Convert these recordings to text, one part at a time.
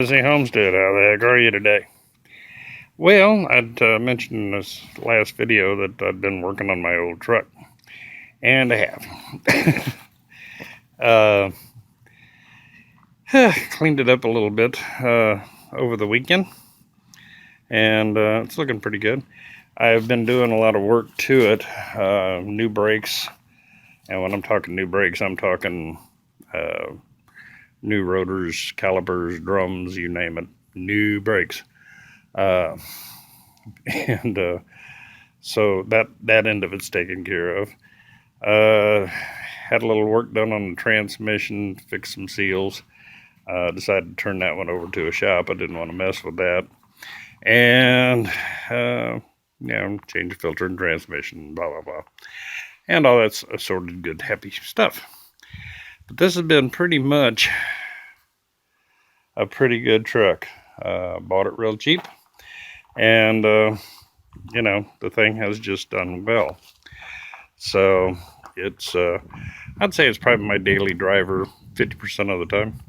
Busy Homestead, how the heck are you today? Well, I'd mentioned in this last video that I'd been working on my old truck, and I have. Cleaned it up a little bit over the weekend, and it's looking pretty good. I've been doing a lot of work to it, new brakes, and when I'm talking new brakes, I'm talking new rotors, calipers, drums, you name it, new brakes. And so that end of it's taken care of. Had a little work done on the transmission, fixed some seals. Decided to turn that one over to a shop. I didn't want to mess with that. And change the filter and transmission, blah blah blah, and all that's assorted good happy stuff. But this has been pretty much a pretty good truck. Bought it real cheap, and the thing has just done well. So it's I'd say it's probably my daily driver 50% of the time.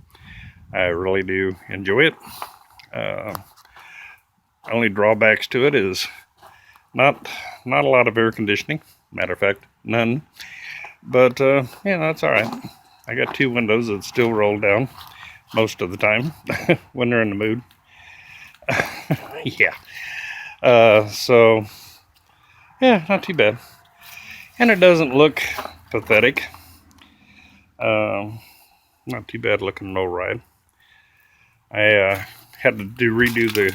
I really do enjoy it. Only drawbacks to it is not a lot of air conditioning. Matter of fact, none. But that's all right. I got two windows that still roll down most of the time when they're in the mood. Yeah. So yeah, not too bad. And it doesn't look pathetic. Not too bad looking no ride. I had to redo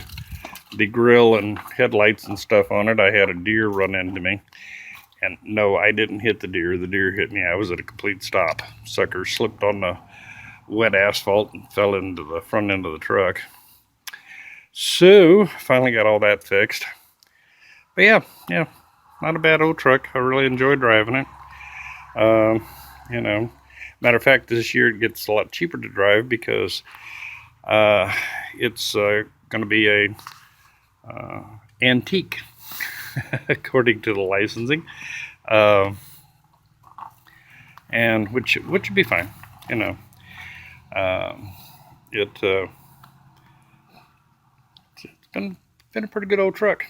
the grill and headlights and stuff on it. I had a deer run into me. And no, I didn't hit the deer. The deer hit me. I was at a complete stop. Sucker slipped on the wet asphalt and fell into the front end of the truck. So, finally got all that fixed. But yeah, not a bad old truck. I really enjoy driving it. Matter of fact, this year it gets a lot cheaper to drive because it's going to be a antique, according to the licensing, and which would be fine. It's been a pretty good old truck.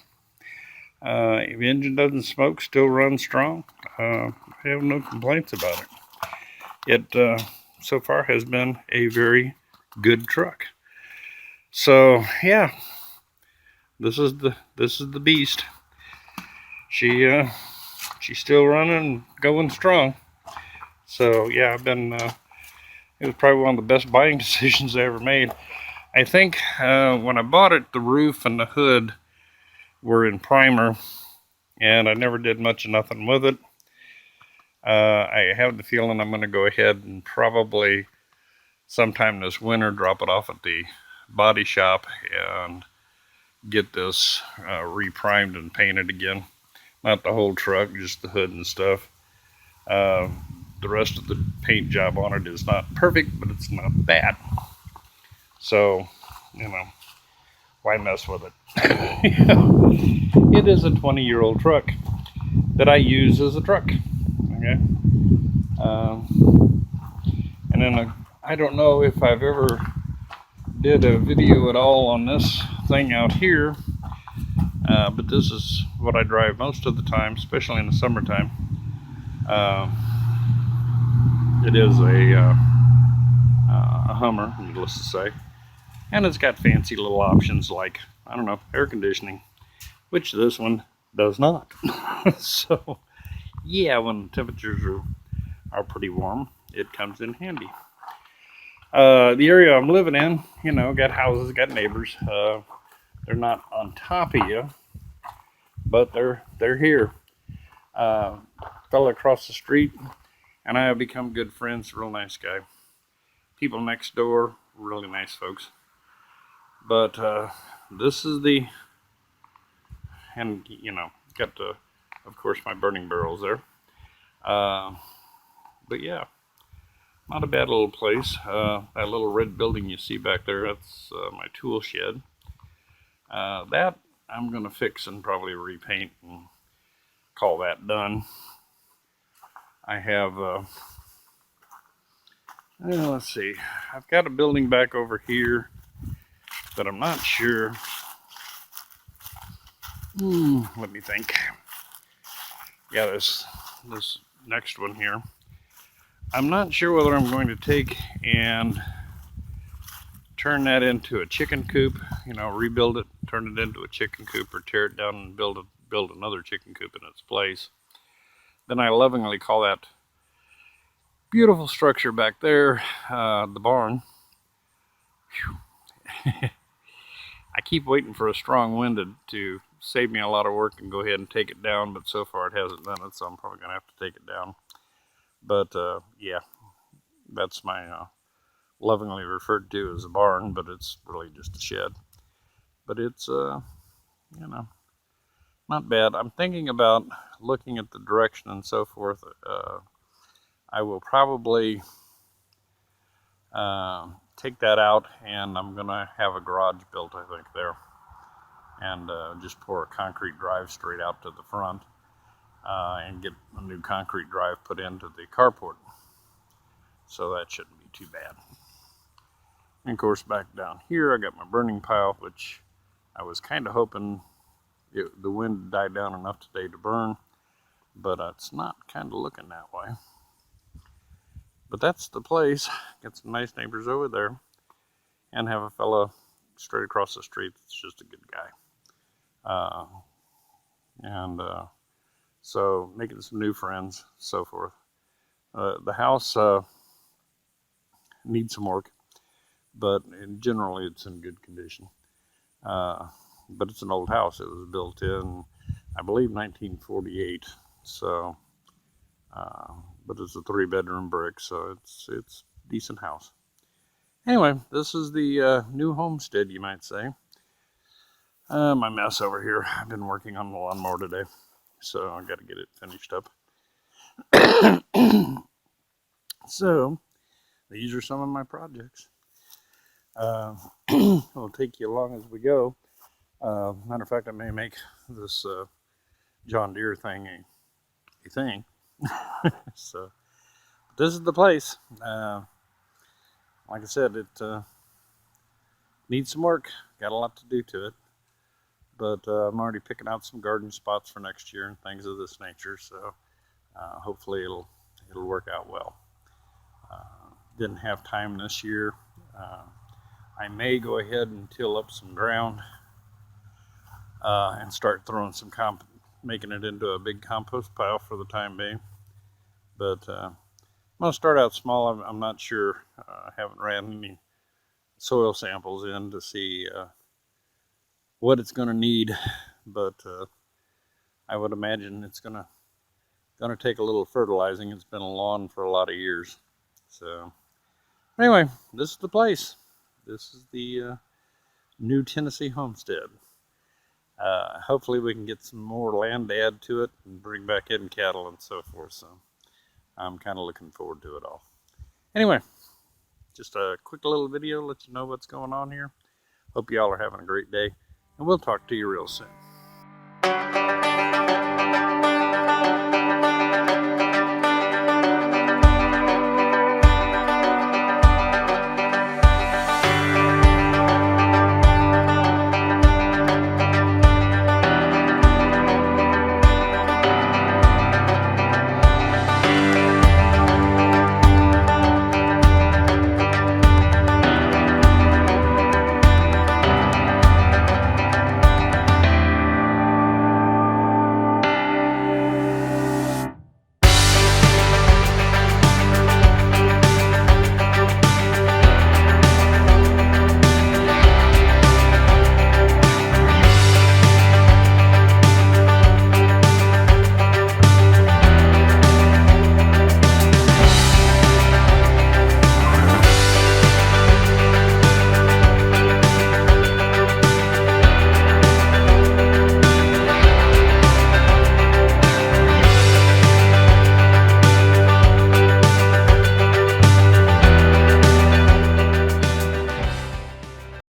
The engine doesn't smoke, still runs strong. I have no complaints about it. It so far has been a very good truck. So yeah, this is the beast. She's still running, going strong. So yeah, I've been. It was probably one of the best buying decisions I ever made. I think when I bought it, the roof and the hood were in primer, and I never did much of nothing with it. I have the feeling I'm going to go ahead and probably sometime this winter drop it off at the body shop and get this reprimed and painted again. Not the whole truck, just the hood and stuff. The rest of the paint job on it is not perfect, but it's not bad. So, why mess with it? It is a 20-year-old truck that I use as a truck. Okay. And then I don't know if I've ever did a video at all on this thing out here, but this is what I drive most of the time, especially in the summertime. It is a Hummer, needless to say, and it's got fancy little options like, I don't know, air conditioning, which this one does not. So yeah, when temperatures are pretty warm, it comes in handy. The area I'm living in, got houses, got neighbors. They're not on top of you, but they're here. Fella across the street and I have become good friends. Real nice guy. People next door, really nice folks. But this is and got of course my burning barrels there. But yeah, not a bad little place. That little red building you see back there, that's my tool shed. That I'm gonna fix and probably repaint and call that done. I have let's see, I've got a building back over here but I'm not sure. Let me think. Yeah, this next one here. I'm not sure whether I'm going to take and turn that into a chicken coop, you know, rebuild it, turn it into a chicken coop, or tear it down and build another chicken coop in its place. Then I lovingly call that beautiful structure back there the barn. I keep waiting for a strong wind to save me a lot of work and go ahead and take it down, but so far it hasn't done it, so I'm probably going to have to take it down. But yeah, that's my lovingly referred to as a barn, but it's really just a shed. But it's, you know, not bad. I'm thinking about looking at the direction and so forth. I will probably take that out, and I'm going to have a garage built, I think, there. And just pour a concrete drive straight out to the front and get a new concrete drive put into the carport. So that shouldn't be too bad. And of course, back down here, I got my burning pile, which I was kind of hoping the wind died down enough today to burn, but it's not kind of looking that way. But that's the place. Got some nice neighbors over there, and have a fella straight across the street that's just a good guy. So making some new friends, so forth. The house needs some work, but generally it's in good condition. But it's an old house. It was built in, I believe, 1948. So, but it's a 3-bedroom brick, so it's a decent house. Anyway, this is the new homestead, you might say. My mess over here. I've been working on the lawnmower today, so I got to get it finished up. So, these are some of my projects. I'll take you along as we go. Matter of fact, I may make this John Deere thing a thing. So, this is the place. Like I said, it needs some work. Got a lot to do to it. But I'm already picking out some garden spots for next year and things of this nature. So hopefully it'll work out well. Didn't have time this year. I may go ahead and till up some ground and start throwing some making it into a big compost pile for the time being. But I'm going to start out small. I'm not sure. I haven't ran any soil samples in to see what it's going to need, but I would imagine it's going to take a little fertilizing. It's been a lawn for a lot of years. So anyway, this is the place. This is the new Tennessee homestead. Hopefully we can get some more land to add to it and bring back in cattle and so forth. So I'm kind of looking forward to it all. Anyway, just a quick little video, let you know what's going on here. Hope you all are having a great day, and we'll talk to you real soon.